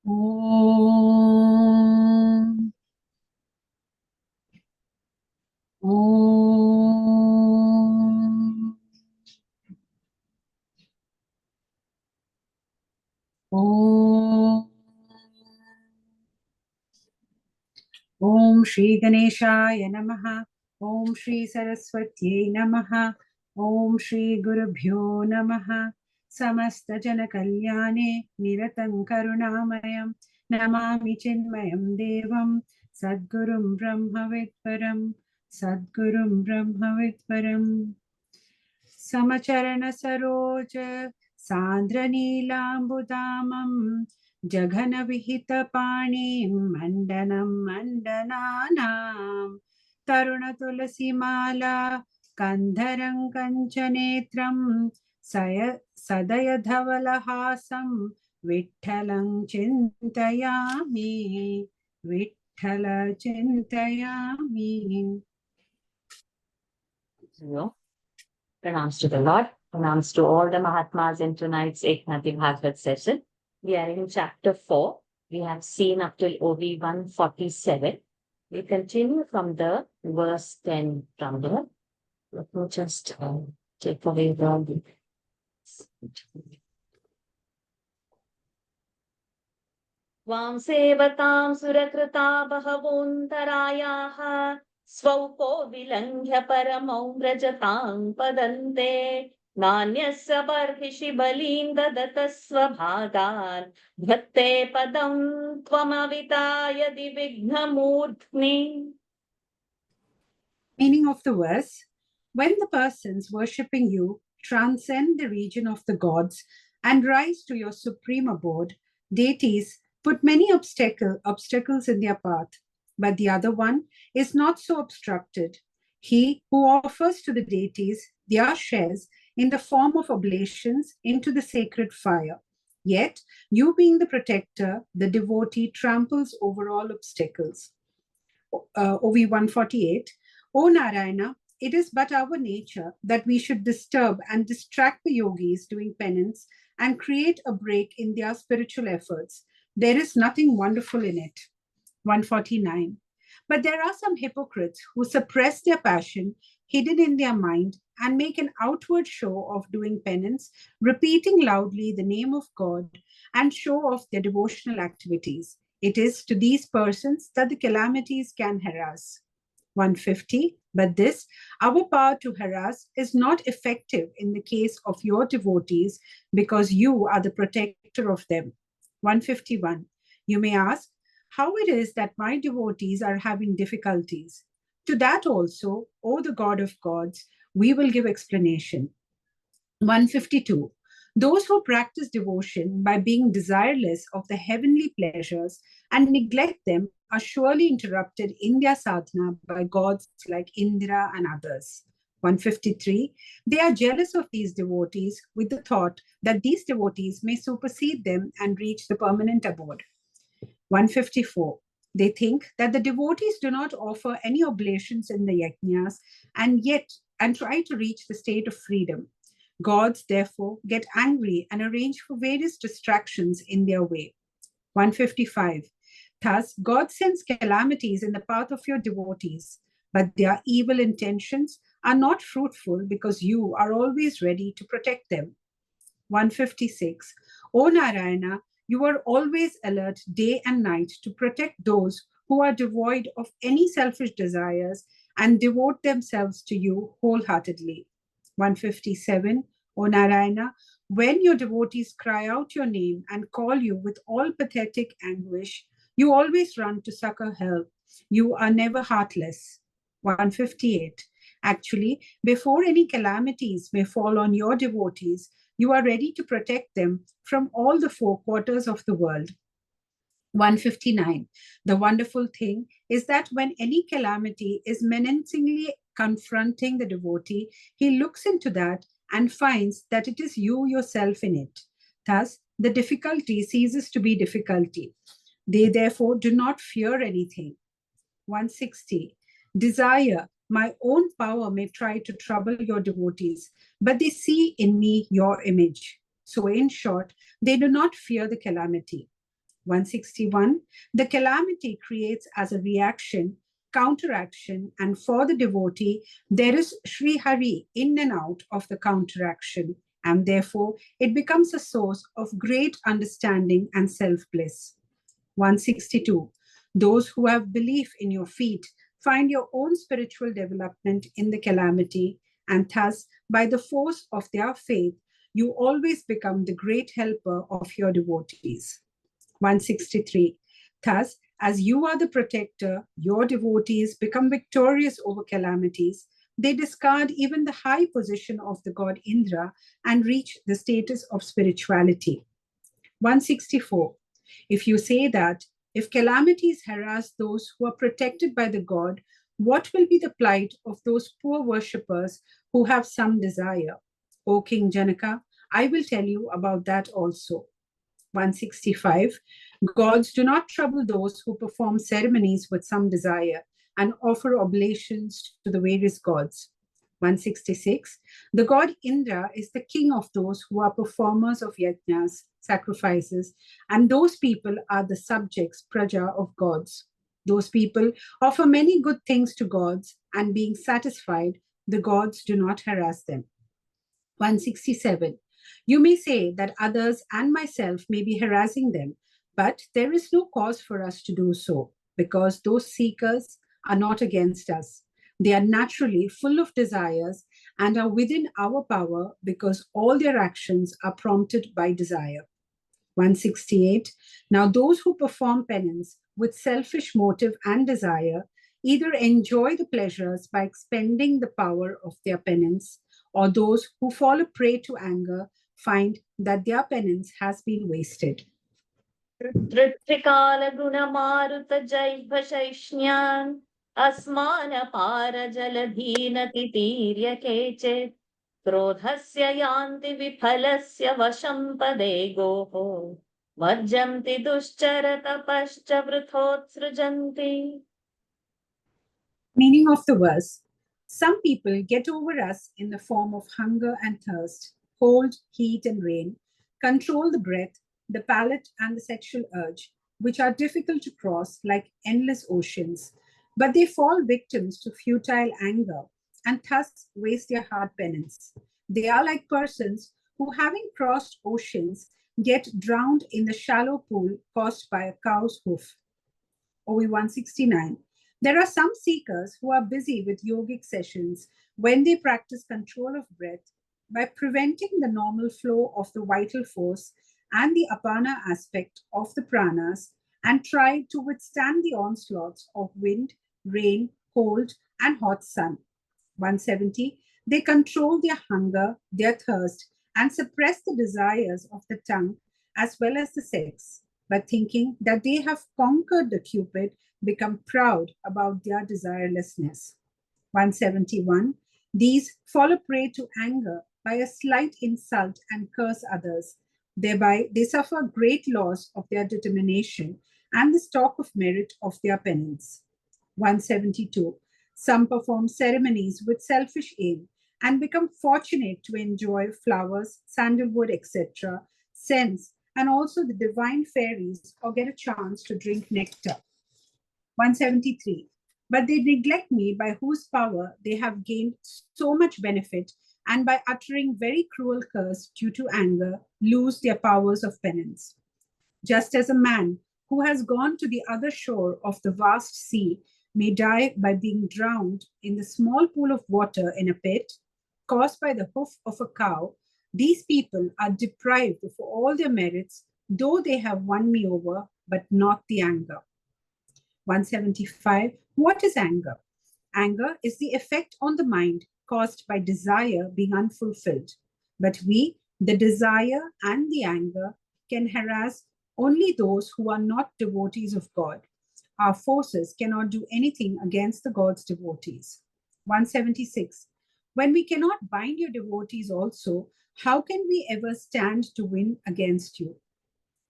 Om. Om. Om. Om Shri Ganeshaya Namaha. Om Shri Saraswatyai Namaha. Om Shri Gurubhyo Namaha. Samasta Jana Kalyane Niratam Karunamayam Namami Chinmayam Devam Sadgurum Brahma Vidparam Sadgurum Brahma Vidparam समचरण Saroj सांद्र नीलांबुदामं जघन विहित पाणिं मंडनं मंडनानां तरुण तुलसी माला कंधरं कंचनेत्रं सदय धवलहासं विठ्ठलं चिन्तयामि विठ्ठल चिन्तयामि Pranams to the Lord. Pranams to all the Mahatmas in tonight's Eknathi Bhagawat session. We are in chapter 4. We have seen up till OV 147. We continue from the verse 10 from there. Let me just take away the Vam sevatam surakrita bhavontarayaha स्वौको विलङ्घ्य परमौ व्रजतां पदन्ते नान्यस्य बर्हिषि बलीं ददतः स्वभागान् धत्ते पदं त्वमविता यदि विघ्नमूर्ध्नि. Meaning of the verse: when the persons worshipping you transcend the region of the gods and rise to your supreme abode, deities put many obstacles in their path, but the other one is not so obstructed. He who offers to the deities their shares in the form of oblations into the sacred fire. Yet, you being the protector, the devotee tramples over all obstacles. OV 148. O Narayana, it is but our nature that we should disturb and distract the yogis doing penance and create a break in their spiritual efforts. There is nothing wonderful in it. 149. But there are some hypocrites who suppress their passion hidden in their mind and make an outward show of doing penance, repeating loudly the name of God and show off their devotional activities. It is to these persons that the calamities can harass. 150. But this, our power to harass, is not effective in the case of your devotees because you are the protector of them. 151. You may ask, how it is that my devotees are having difficulties. To that also, O the God of gods, we will give explanation. 152. Those who practice devotion by being desireless of the heavenly pleasures and neglect them are surely interrupted in their sadhana by gods like Indra and others. 153. They are jealous of these devotees with the thought that these devotees may supersede them and reach the permanent abode. 154. They think that the devotees do not offer any oblations in the yajnas and try to reach the state of freedom. Gods, therefore, get angry and arrange for various distractions in their way. 155. Thus, God sends calamities in the path of your devotees, but their evil intentions are not fruitful because you are always ready to protect them. 156. O Narayana, you are always alert day and night to protect those who are devoid of any selfish desires and devote themselves to you wholeheartedly. 157. O Narayana, when your devotees cry out your name and call you with all pathetic anguish, you always run to succor help. You are never heartless. 158. Actually, before any calamities may fall on your devotees, you are ready to protect them from all the four quarters of the world. 159. The wonderful thing is that when any calamity is menacingly confronting the devotee, he looks into that and finds that it is you yourself in it. Thus, the difficulty ceases to be difficulty. They therefore do not fear anything. 160. Desire, my own power may try to trouble your devotees, but they see in me your image. So, in short, they do not fear the calamity. 161. The calamity creates as a reaction, counteraction, and for the devotee, there is Sri Hari in and out of the counteraction, and therefore it becomes a source of great understanding and self-bliss. 162. Those who have belief in your feet find your own spiritual development in the calamity, and thus, by the force of their faith, you always become the great helper of your devotees. 163. Thus, as you are the protector, your devotees become victorious over calamities. They discard even the high position of the god Indra and reach the status of spirituality. 164. If you say that, if calamities harass those who are protected by the god, what will be the plight of those poor worshippers who have some desire? O King Janaka, I will tell you about that also. 165. Gods do not trouble those who perform ceremonies with some desire and offer oblations to the various gods. 166. The god Indra is the king of those who are performers of yajnas, sacrifices, and those people are the subjects, praja, of gods. Those people offer many good things to gods, and being satisfied, the gods do not harass them. 167. You may say that others and myself may be harassing them, but there is no cause for us to do so, because those seekers are not against us. They are naturally full of desires and are within our power because all their actions are prompted by desire. 168. Now, those who perform penance with selfish motive and desire either enjoy the pleasures by expending the power of their penance, or those who fall a prey to anger find that their penance has been wasted. क्रोधस्य यान्ति विफलस्य वशं पदे गोः वर्जन्ति दुश्चरतपश्च वृथोत्सृजन्ति. Meaning of the verse: some people get over us in the form of hunger and thirst, cold, heat, and rain, control the breath, the palate, and the sexual urge, which are difficult to cross like endless oceans, but they fall victims to futile anger and thus waste their hard penance. They are like persons who, having crossed oceans, get drowned in the shallow pool caused by a cow's hoof. OV 169. There are some seekers who are busy with yogic sessions when they practice control of breath by preventing the normal flow of the vital force and the apana aspect of the pranas, and try to withstand the onslaughts of wind, rain, cold, and hot sun. 170. They control their hunger, their thirst, and suppress the desires of the tongue as well as the sex, but thinking that they have conquered the Cupid, become proud about their desirelessness. 171. These fall a prey to anger by a slight insult and curse others. Thereby, they suffer great loss of their determination and the stock of merit of their penance. 172. Some perform ceremonies with selfish aim and become fortunate to enjoy flowers, sandalwood, etc., scents, and also the divine fairies, or get a chance to drink nectar. 173. But they neglect me by whose power they have gained so much benefit, and by uttering very cruel curse due to anger, lose their powers of penance. Just as a man who has gone to the other shore of the vast sea may die by being drowned in the small pool of water in a pit caused by the hoof of a cow, these people are deprived of all their merits, though they have won me over, but not the anger. 175. What is anger? Anger is the effect on the mind caused by desire being unfulfilled. But we, the desire and the anger, can harass only those who are not devotees of God. Our forces cannot do anything against the God's devotees. 176. When we cannot bind your devotees also, how can we ever stand to win against you?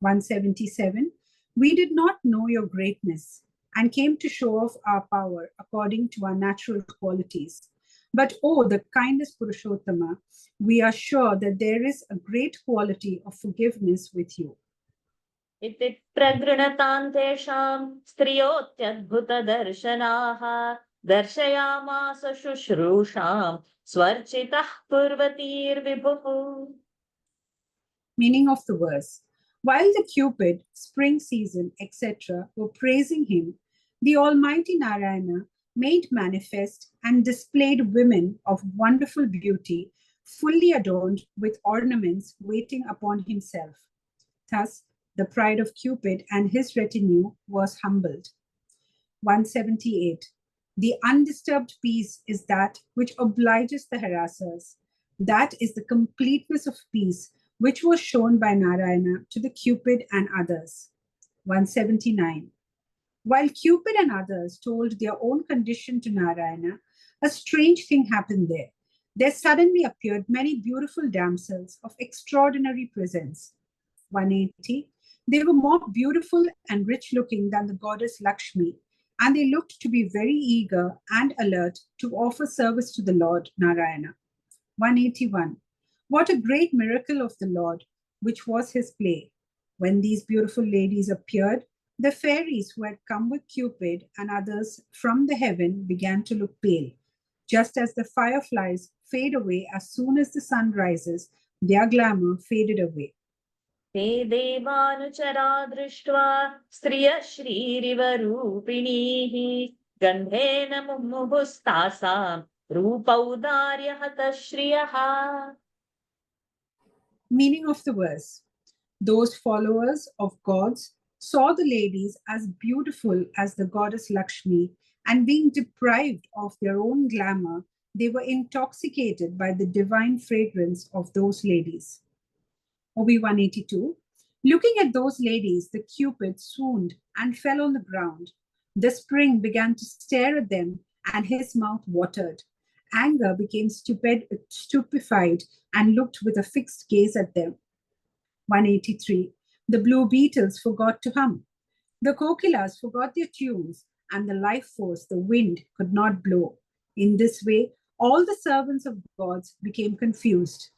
177. We did not know your greatness and came to show off our power according to our natural qualities. But, oh, the kindest Purushottama, we are sure that there is a great quality of forgiveness with you. 178. When we cannot bind your devotees also, how can we ever stand to win against you? 179. We did not know your greatness and came to show off our power according to our natural qualities. But, oh, the kindest Purushottama, we are sure that there is a great quality of forgiveness with you. इति प्रगृणतां तेषां स्त्रियोऽत्यद्भुतदर्शनाः दर्शयामास शुश्रूषां स्वर्चितः पूर्वतीर्विभुः. Meaning of the verse. While the Cupid, spring season, etc., were praising him, the Almighty Narayana made manifest and displayed women of wonderful beauty, fully adorned with ornaments waiting upon himself. Thus, the pride of Cupid and his retinue was humbled. 178. The undisturbed peace is that which obliges the harassers. That is the completeness of peace which was shown by Narayana to the Cupid and others. 179. While Cupid and others told their own condition to Narayana, a strange thing happened there. There suddenly appeared many beautiful damsels of extraordinary presence. 180. They were more beautiful and rich looking than the goddess Lakshmi, and they looked to be very eager and alert to offer service to the Lord Narayana. 181. What a great miracle of the Lord, which was his play. When these beautiful ladies appeared, the fairies who had come with Cupid and others from the heaven began to look pale. Just as the fireflies fade away as soon as the sun rises, their glamour faded away. ते देवानुचरा दृष्ट्वा स्त्रियः श्रीरिव रूपिणीः गन्धेन मुमुहुस्तासां रूपौदार्यहतः श्रियः. Meaning of the verse. Those followers of gods saw the ladies as beautiful as the goddess Lakshmi, and being deprived of their own glamour, they were intoxicated by the divine fragrance of those ladies. OB 182. Looking at those ladies, the Cupid swooned and fell on the ground. The spring began to stare at them, and his mouth watered. Anger became stupefied and looked with a fixed gaze at them. 183. The blue beetles forgot to hum. The kokilas forgot their tunes, and the life force, the wind, could not blow. In this way, all the servants of gods became confused.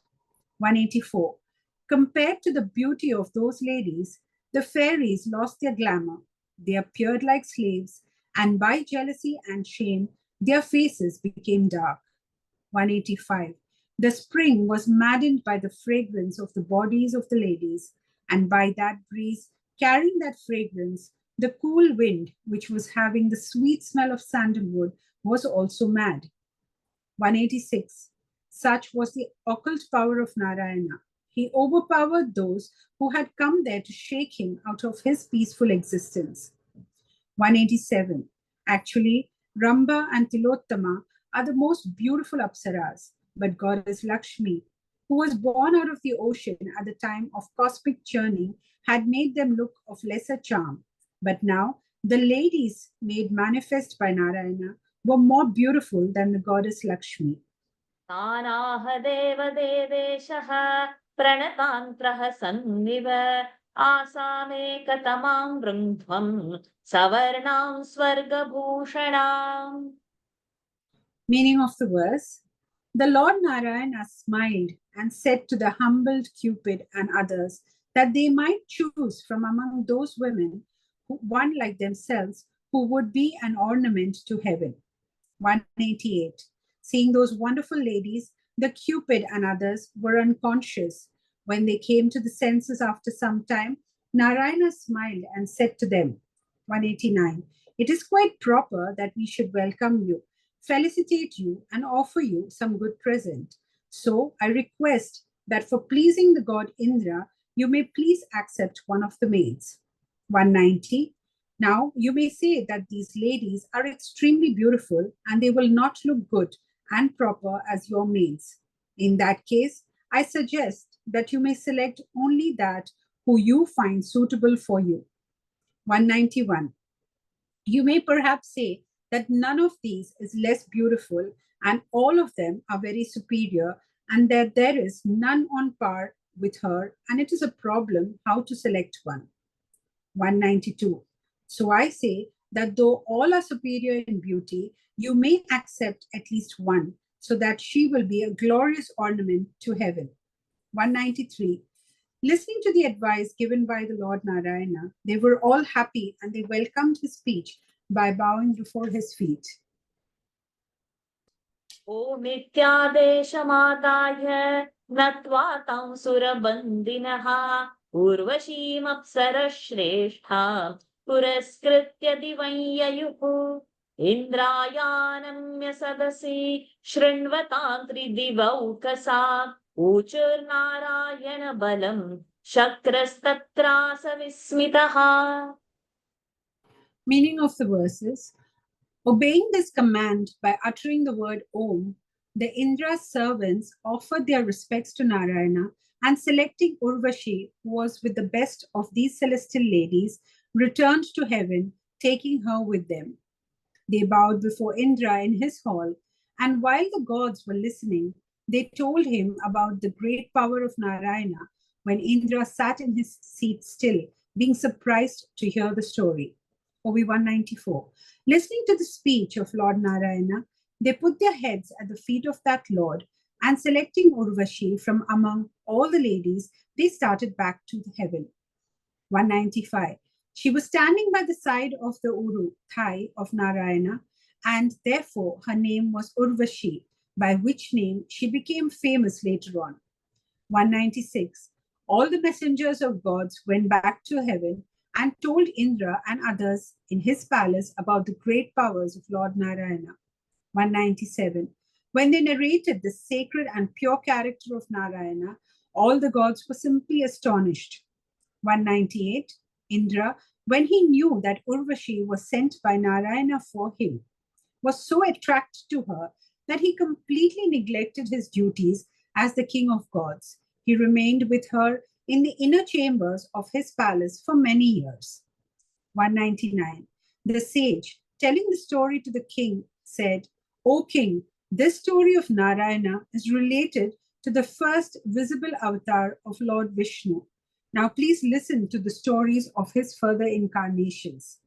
184. Compared to the beauty of those ladies, the fairies lost their glamour. They appeared like slaves, and by jealousy and shame, their faces became dark. 185. The spring was maddened by the fragrance of the bodies of the ladies, and by that breeze carrying that fragrance, the cool wind, which was having the sweet smell of sandalwood, was also mad. 186. Such was the occult power of Narayana. He overpowered those who had come there to shake him out of his peaceful existence. 187. Actually, Ramba and Tilottama are the most beautiful apsaras, but goddess Lakshmi, who was born out of the ocean at the time of cosmic churning, had made them look of lesser charm. But now, the ladies made manifest by Narayana were more beautiful than the goddess Lakshmi. तानाह देवदेवेशः प्रणतान्त्रः सन्निव आसामेकतमां वृन्ध्वं सवर्णां स्वर्गभूषणाम्. Meaning of the verse. The Lord Narayana smiled and said to the humbled Cupid and others that they might choose from among those women, one like themselves, who would be an ornament to heaven. 188. Seeing those wonderful ladies, the Cupid and others were unconscious. When they came to the senses after some time, Narayana smiled and said to them, 189. It is quite proper that we should welcome you, felicitate you, and offer you some good present. So I request that for pleasing the god Indra, you may please accept one of the maids. 190. Now you may say that these ladies are extremely beautiful and they will not look good and proper as your maids. In that case, I suggest that you may select only that who you find suitable for you. 191. You may perhaps say that none of these is less beautiful and all of them are very superior and that there is none on par with her, and it is a problem how to select one. 192. So I say that though all are superior in beauty, you may accept at least one, so that she will be a glorious ornament to heaven. 193. Listening to the advice given by the Lord Narayana, they were all happy and they welcomed his speech by bowing before his feet. ओमित्यादेशमादाय नत्वा तं सुरबन्दिनः उर्वशीमप्सरश्रेष्ठा पुरस्कृत्य दिवं ययुः इन्द्रायानम्य सदसि शृण्वतां त्रिदिवौकसा ऊचुर्नारायण बलं शक्रस्तत्रास विस्मितः. Meaning of the verses: obeying this command by uttering the word Om, the Indra's servants offered their respects to Narayana, and selecting Urvashi, who was with the best of these celestial ladies, returned to heaven, taking her with them. They bowed before Indra in his hall, and while the gods were listening, they told him about the great power of Narayana when Indra sat in his seat still, being surprised to hear the story. OV 194. Listening to the speech of Lord Narayana, they put their heads at the feet of that Lord, and selecting Urvashi from among all the ladies, they started back to the heaven. 195. She was standing by the side of the Uru, thigh of Narayana, and therefore her name was Urvashi, by which name she became famous later on. 196. All the messengers of gods went back to heaven and told Indra and others in his palace about the great powers of Lord Narayana. 197. When they narrated the sacred and pure character of Narayana, all the gods were simply astonished. 198. Indra, when he knew that Urvashi was sent by Narayana for him, was so attracted to her that he completely neglected his duties as the king of gods. He remained with her in the inner chambers of his palace for many years. 199. The sage, telling the story to the king, said, O king, this story of Narayana is related to the first visible avatar of Lord Vishnu. Now please listen to the stories of his further incarnations.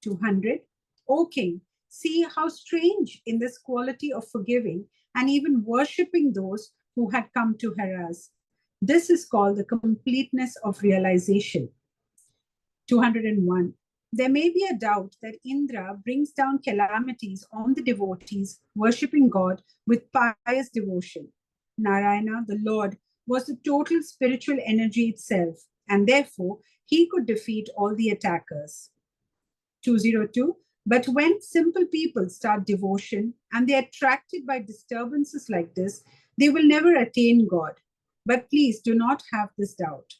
200. O king, see how strange in this quality of forgiving and even worshipping those who had come to harass. This is called the completeness of realization. 201. There may be a doubt that Indra brings down calamities on the devotees worshipping God with pious devotion. Narayana, the Lord, was the total spiritual energy itself, and therefore he could defeat all the attackers. 202. But when simple people start devotion and they are attracted by disturbances like this, they will never attain God. But please do not have this doubt.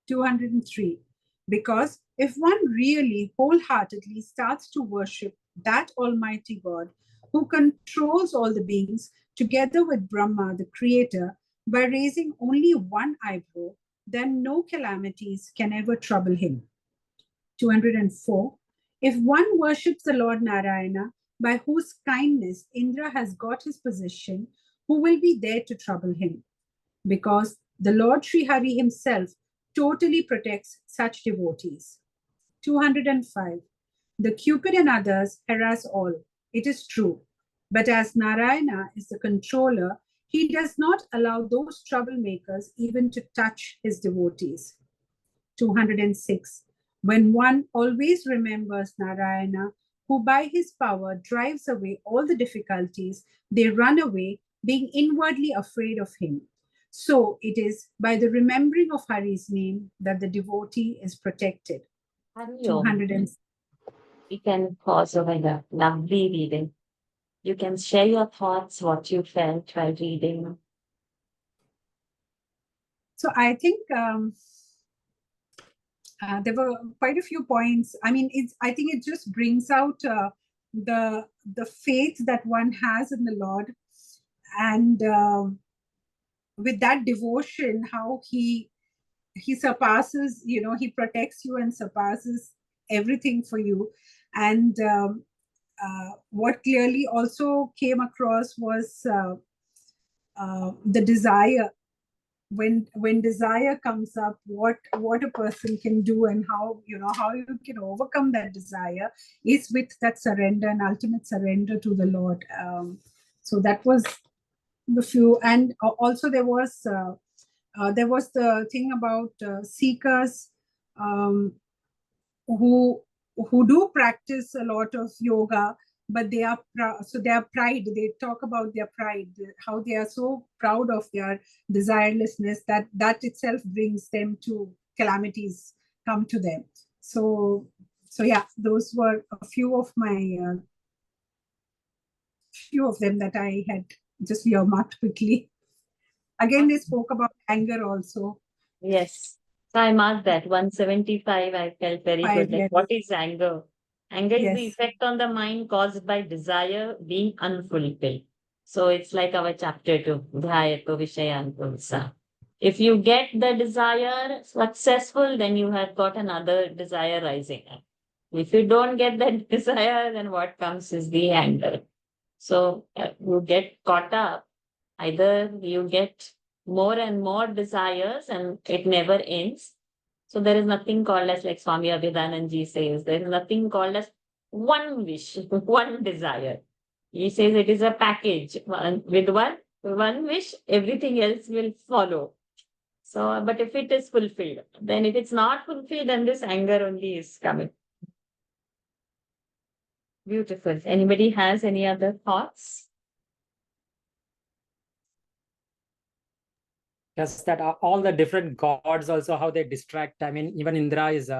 203. Because if one really wholeheartedly starts to worship that Almighty God who controls all the beings together with Brahma, the creator, by raising only one eyebrow, then no calamities can ever trouble him. 204. If one worships the Lord Narayana, by whose kindness Indra has got his position, who will be there to trouble him? Because the Lord Sri Hari himself totally protects such devotees. 205. The Cupid and others harass all. It is true. But as Narayana is the controller, he does not allow those troublemakers even to touch his devotees. 206. When one always remembers Narayana, who by his power drives away all the difficulties, they run away, being inwardly afraid of him. So it is by the remembering of Hari's name that the devotee is protected. 200. You can pause over here. Lovely reading. You can share your thoughts, what you felt while reading. So I think there were quite a few points. I mean, I think it just brings out the faith that one has in the Lord, and with that devotion, how he surpasses, he protects you and surpasses everything for you. And what clearly also came across was the desire. When desire comes up, what a person can do, and how you can overcome that desire is with that surrender and ultimate surrender to the Lord. So that was the few, and also there was there was the thing about seekers who do practice a lot of yoga, but they are so their pride. They talk about their pride, how they are so proud of their desirelessness that itself brings them to calamities come to them. So yeah, those were a few of my few of them that I had just earmarked quickly. Again, they spoke about anger also. Yes. So I marked that 175. I felt very good. Like, Yes. what is anger? Anger is the Yes. effect on the mind caused by desire being unfulfilled. So it's like our chapter 2, Dhyato Vishayanpulsa. If you get the desire successful, then you have got another desire rising up. If you don't get that desire, then what comes is the anger. So you get caught up. Either you get more and more desires and it never ends. So there is nothing called as, like Swami Abhidanand says, there is nothing called as one wish, one desire. He says it is a package. With one wish, everything else will follow. So, but if it is fulfilled, then if it's not fulfilled, then this anger only is coming. Beautiful. Anybody has any other thoughts? Just that all the different gods also, how they distract. I mean, even Indra is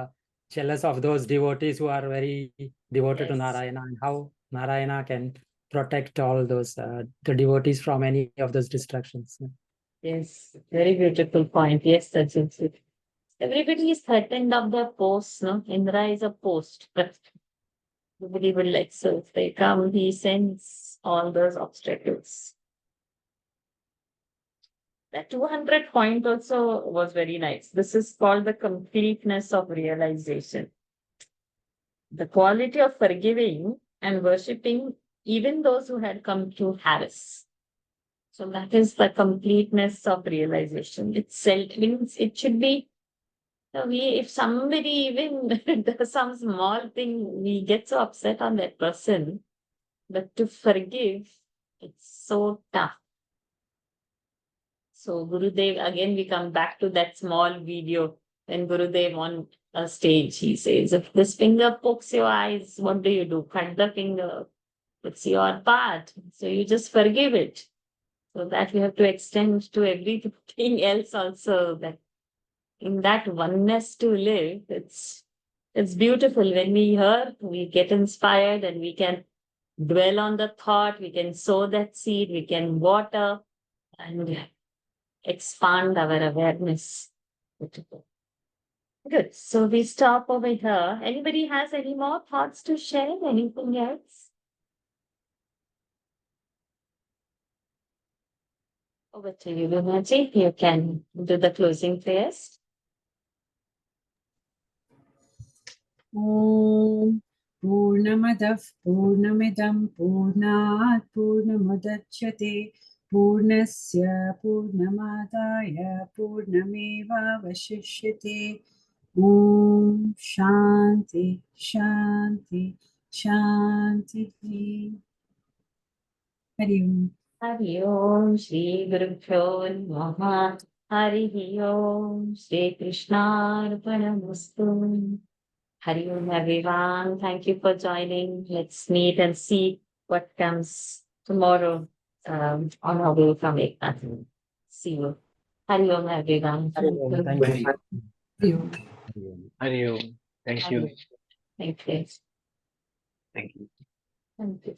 jealous of those devotees who are very devoted to Yes. Narayana, and how Narayana can protect all those the devotees from any of those distractions. Yeah. Yes, very beautiful point. Yes, that's it. Everybody is threatened of their posts, no? Indra is a post, but everybody will like, so if they come, he sends all those obstacles. That 200 point also was very nice. This is called the completeness of realization. The quality of forgiving and worshipping even those who had come to harass. So that is the completeness of realization. Itself means it should be. So if somebody even does some small thing, we get so upset on that person. But to forgive, it's so tough. So Gurudev, again, we come back to that small video when Gurudev on a stage, he says, if this finger pokes your eyes, what do? Cut the finger. It's your part. So you just forgive it. So that we have to extend to everything else also, that in that oneness to live, it's beautiful. When we hear, we get inspired and we can dwell on the thought, we can sow that seed, we can water and expand our awareness. Beautiful. Good. So we stop over here. Anybody has any more thoughts to share? Anything else? Over to you, Lunaji. You can do the closing prayers. Om Purnamadah Purnamidam Purnat Purnamudachyate Purnasya Purnamadaya Purnameva Vashishyate. Om Shanti Shanti Shanti. Hari Om. Hari Om Shri Gurubhyo Namaha. Hari Om Shri Krishna Arpanamastu. Hari Om everyone. Thank you for joining. Let's meet and see what comes tomorrow on our way from Eknathi. See you. Hari Om everyone. Thank you. Hari Om. Hari Om. Thank you. Thank you. Thank you. Thank you.